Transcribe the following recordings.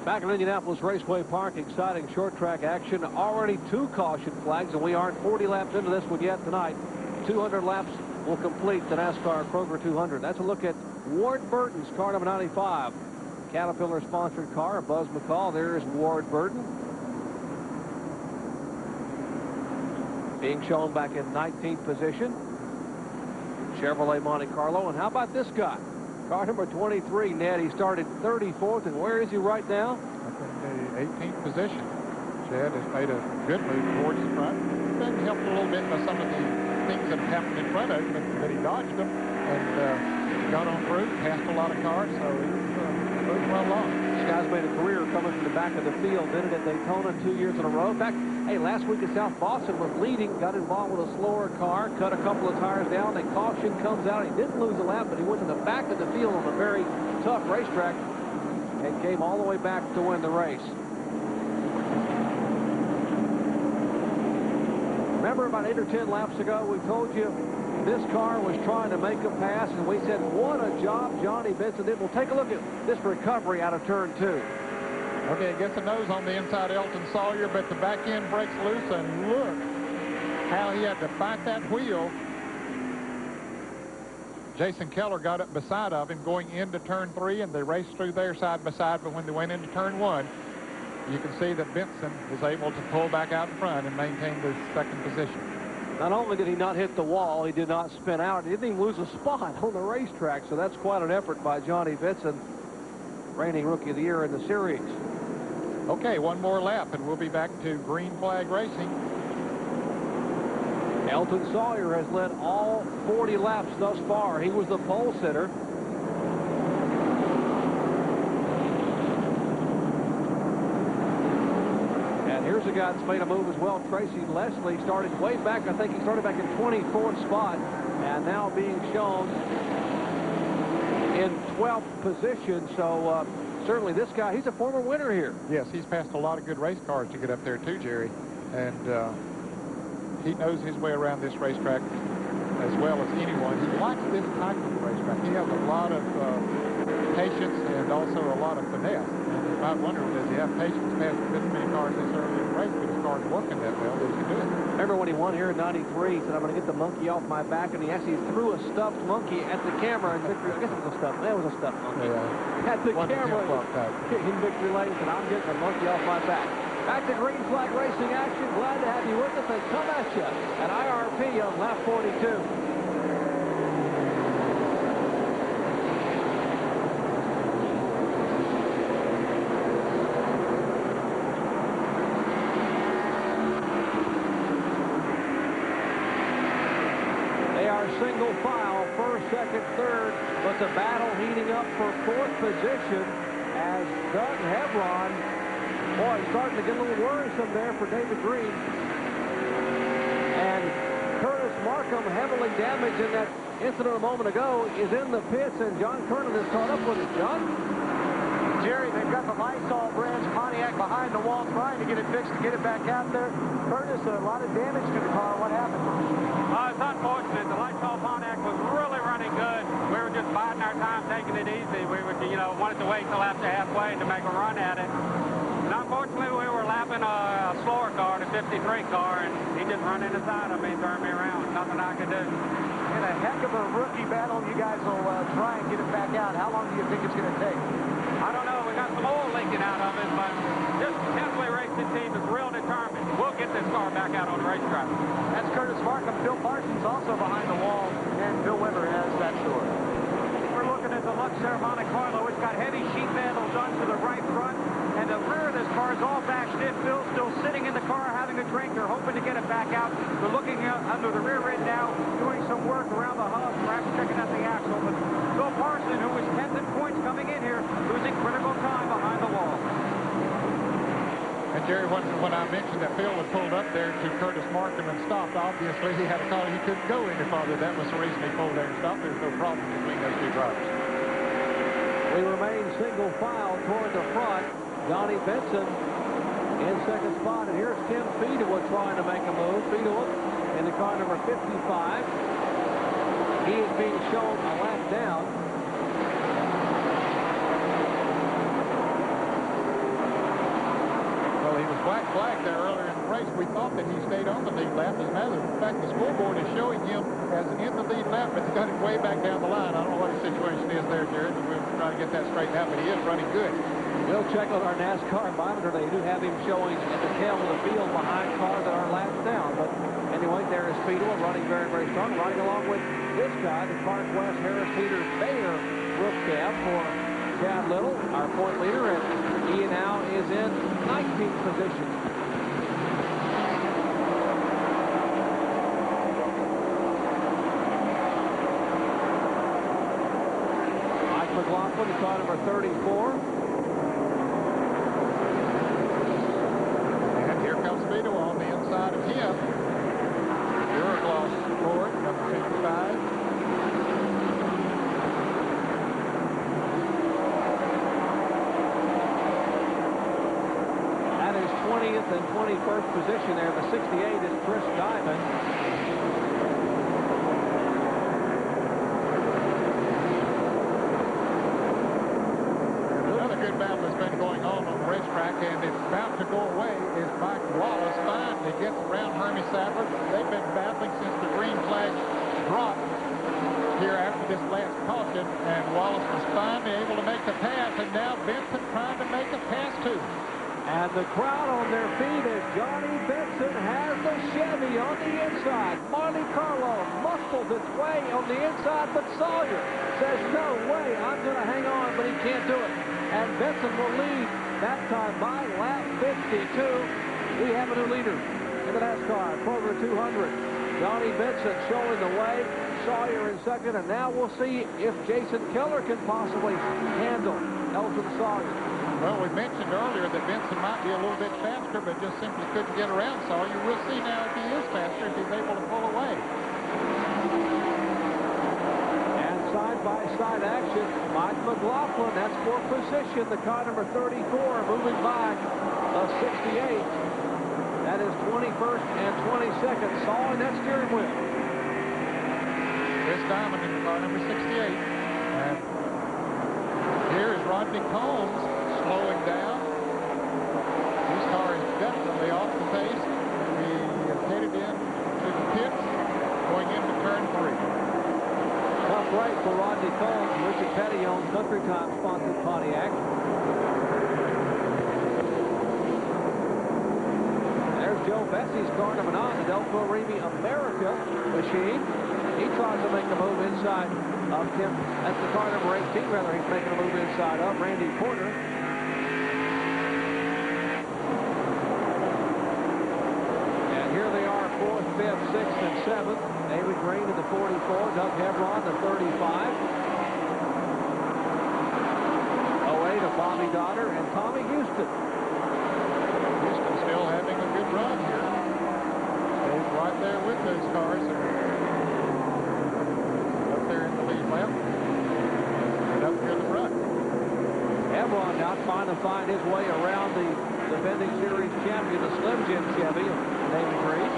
Back at Indianapolis Raceway Park, exciting short track action. Already 2 caution flags, and we aren't 40 laps into this one yet tonight. 200 laps will complete the NASCAR Kroger 200. That's a look at Ward Burton's car number 95. Caterpillar sponsored car, Buzz McCall. There's Ward Burton. Being shown back in 19th position. Chevrolet Monte Carlo. And how about this guy? Car number 23, Ned. He started 34th, and where is he right now? Up in the 18th position. Chad has made a good move towards the front. Been helped a little bit by some of the things that have happened in front of him, but he dodged them and got on through, passed a lot of cars, so he's moving well along. This guy's made a career coming from the back of the field. Did it at Daytona 2 years in a row. In fact, hey, last week at South Boston was leading, got involved with a slower car, cut a couple of tires down. The caution comes out. He didn't lose a lap, but he went to the back of the field on a very tough racetrack and came all the way back to win the race. Remember about 8 or 10 laps ago, we told you this car was trying to make a pass, and we said, what a job Johnny Benson did. Well, take a look at this recovery out of turn 2. Okay, gets a nose on the inside Elton Sawyer, but the back end breaks loose, and look how he had to fight that wheel. Jason Keller got up beside of him going into turn 3, and they raced through there side by side, but when they went into turn 1, you can see that Benson was able to pull back out in front and maintain the second position. Not only did he not hit the wall, he did not spin out. He didn't even lose a spot on the racetrack, so that's quite an effort by Johnny Benson, reigning Rookie of the Year in the series. Okay, one more lap, and we'll be back to green flag racing. Elton Sawyer has led all 40 laps thus far. He was the pole sitter. Here's a guy that's made a move as well. Tracy Leslie started way back. I think he started back in 24th spot, and now being shown in 12th position. So certainly this guy, he's a former winner here. Yes, he's passed a lot of good race cars to get up there too, Jerry. And he knows his way around this racetrack as well as anyone. He likes this type of racetrack. He has a lot of patience and also a lot of finesse. And you might wonder, does he have patience passing this many cars this early in the race? But his car's working that well, does he do it? Remember when he won here in 93, he said, I'm going to get the monkey off my back, and he actually threw a stuffed monkey at the camera in victory. I guess it was a stuffed, that was a stuffed monkey. Yeah. At the camera in victory lane, and I'm getting the monkey off my back. Back to green flag racing action. Glad to have you with us. They come at you at IRP on lap 42. Single file, first, second, third, but the battle heating up for 4th position as Doug Hebron, boy, starting to get a little worrisome there for David Green. And Curtis Markham, heavily damaged in that incident a moment ago, is in the pits, and John Kernan has caught up with it. John? Jerry, they've got the Lysol branch Pontiac behind the wall trying to get it fixed to get it back out there. Curtis, a lot of damage to the car. What happened? It's unfortunate. The Lysol Pontiac was really running good. We were just biding our time, taking it easy. We were, wanted to wait till after halfway to make a run at it. And unfortunately, we were lapping a slower car, the 53 car, and he just run inside of me and turned me around. Nothing I could do. In a heck of a rookie battle, you guys will try and get it back out. How long do you think it's going to take? I don't know. We got some oil leaking out of it, but this Hensley racing team is real determined. We'll get this car back out on the racetrack. That's Curtis Markham. Bill Parsons also behind the wall, and Bill Weber has that story. We're looking at the Luxair Monte Carlo. It's got heavy sheet metal done to the right front, and the rear of this car is all back stiff. Bill's still sitting in the car having a drink. They're hoping to get it back out. They're looking under the rear end now, doing some work around the hub, perhaps checking out the axle. But Bill Parsons, who was 10th in points coming in here, losing critical time behind the wall. And Jerry, when I mentioned that Bill was pulled up there to Curtis Markham and stopped, obviously he had a car. He couldn't go any farther. That was the reason he pulled there and stopped. There's no problem between those two drivers. We remain single file toward the front. Johnny Benson in second spot. And here's Tim Fedewa trying to make a move. Fedewa in the car number 55. He is being shown a lap down. was black flag there earlier in the race. We thought that he stayed on the lead lap. As a matter of fact, the scoreboard is showing him as in the lead lap, but he's got it way back down the line. I don't know what the situation is there, Jared, but we'll try to get that straightened out, but he is running good. We'll check on our NASCAR monitor. They do have him showing at the tail of the field behind cars that are lapped down. But anyway, there is Speedo running very, very strong. Riding along with this guy, the Clark West Harris Peter Bayer roof cab for Chad Little, our point leader, and he now is in 19th position. Mike McLaughlin, car number 34. And here comes Speedo on the inside of him. Duragloss Ford, number 55. And 21st position there. The 68 is Chris Diamond. Another good battle has been going on the racetrack, and it's about to go away as Mike Wallace finally gets around Hermie Sadler. They've been battling since the green flag dropped here after this last caution, and Wallace was finally able to make the pass, and now Benson trying to make a pass too. And the crowd on their feet as Johnny Benson has the Chevy on the inside. Marley Carlo muscles its way on the inside, but Sawyer says, no way, I'm going to hang on, but he can't do it. And Benson will lead that time by lap 52. We have a new leader in the NASCAR Program 200. Johnny Benson showing the way. Sawyer in second, and now we'll see if Jason Keller can possibly handle Elton Sawyer. Well, we mentioned earlier that Benson might be a little bit faster, but just simply couldn't get around Sawyer. We'll see now if he is faster, if he's able to pull away. And side-by-side action, Mike McLaughlin, that's for position. The car number 34 moving by a 68. That is 21st and 22nd. Sawing that steering wheel. Chris Diamond in car number 68. And here is Rodney Combs slowing down. His car is definitely off the pace. He is headed in to the pits, going into turn 3. Tough right for Rodney Combs. Richard Petty owns Country Time sponsored Pontiac. There's Joe Bessie's car number 9, the Delco Remy America machine. He tries to make a move inside of Tim. That's the car number 18, rather. He's making a move inside of Randy Porter. And here they are, 4th, 5th, 6th, and 7th. David Green in the 44, Doug Hebron the 35. 08 of Bobby Dotter and Tommy Houston. Houston still having a good run here. Stays right there with those cars. There in the lead lap and up here in the front. Hebron now trying to find his way around the defending series champion, the Slim Jim Chevy of David Green.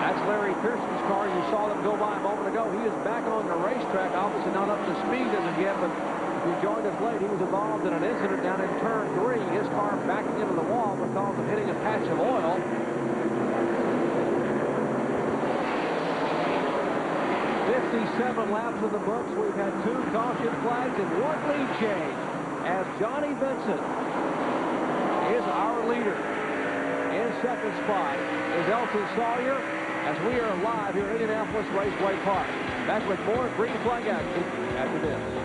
That's Larry Pearson's car. You saw them go by a moment ago. He is back on the racetrack, obviously not up to speed as of yet, but if you joined us late, he was involved in an incident down in turn 3. His car backing into the wall because of hitting a patch of oil. 57 laps in the books. We've had 2 caution flags and 1 lead change as Johnny Benson is our leader. In second spot is Elton Sawyer as we are live here at Indianapolis Raceway Park. Back with more green flag action after this.